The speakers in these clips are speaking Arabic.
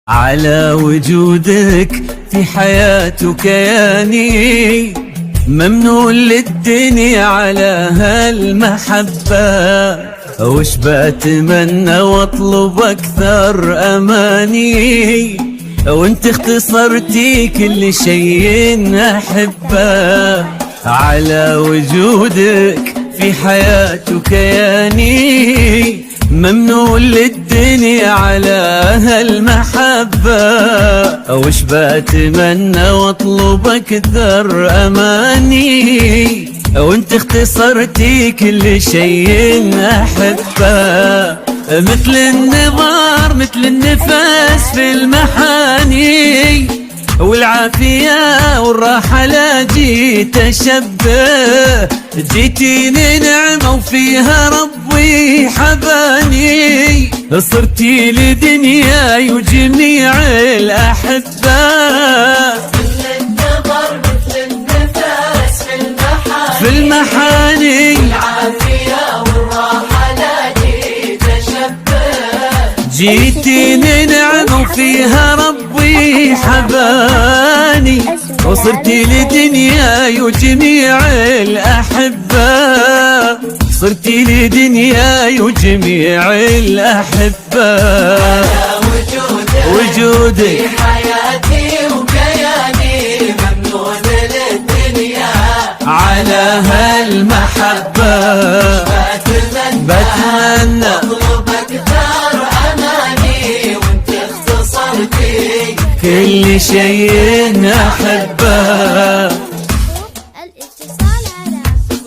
على وجودك في حياتي وكياني، ممنون للدنيا على هالمحبة. وش بتمنى واطلب اكثر اماني، وانت اختصرتي كل شيء احبه. على وجودك في حياتي وكياني، ممنون للدنيا على هالمحبة. وش بتمنى واطلب اكثر اماني، وانت اختصرتي كل شيء احبه. مثل النظار مثل النفس في المحاني، والعافية والراحة لا جيت أشبه. جيتيني نعمة وفيها ربي حباني، صرتي لدنياي وجميع الأحبة. مثل النظر مثل النفس في المحاني، والعافية والراحة لا جيت أشبه. جيتيني نعمة وفيها ربي حباني، وصرتي لدنياي وجميع الأحبة. صرتي لدنياي وجميع الأحبة. وجودك في حياتي وكياني، ممنون للدنيا على هالمحبة. بتمنى اطلب اكثر اماني، وانت اختصرتي كل شيء أحبه. الاتصال على 0551262766.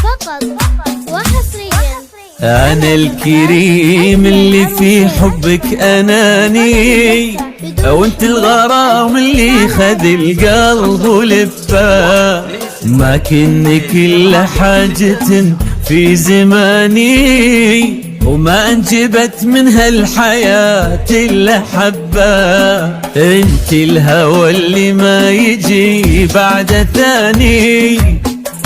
فقط وحصريا. أنا الكريم اللي في حبك أناني، وانت الغرام اللي خذ القلب ولفه. ما كنك إلا حاجة في زماني، وما انجبت من هالحياة إلا حبة. انت الهوى اللي ما يجي بعد ثاني،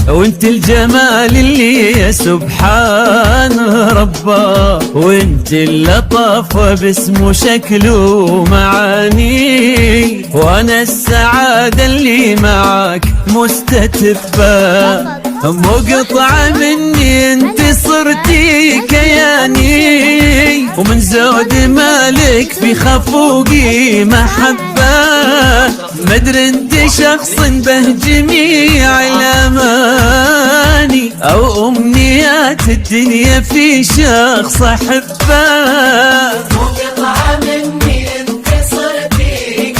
وانت الجمال اللي يا سبحان ربه. وانت اللطافة باسم شكله معاني، وانا السعادة اللي معاك مستتبة. مقطعة مني انت صرتي كياني، ومن زود مالك في خفوقي محبة. مدري انت شخص به جميع الاماني، او امنيات الدنيا في شخص احبه. مقطعة مني انت صرتي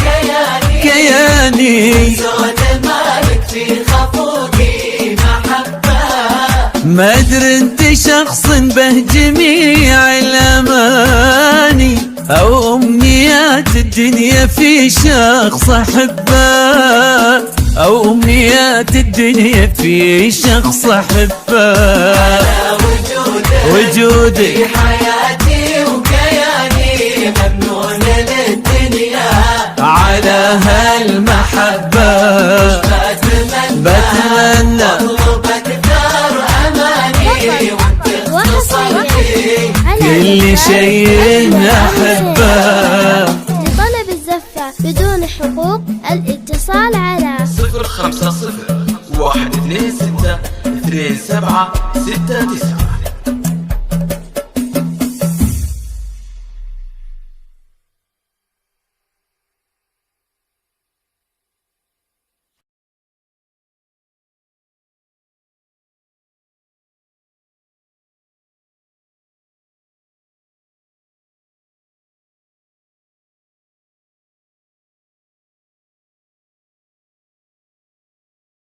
كياني زود مالك في خفوقي محبة. ما ادري انت شخص به جميع الاماني، او امنيات الدنيا في شخص احبه. او امنيات الدنيا في شخص احبه. وجودك في حياتي وكياني، ممنون للدنيا على هالمحبة. بتمنى اطلب اكثر اماني، وانت اختصرتي وحصريا على كل شيء أحبه.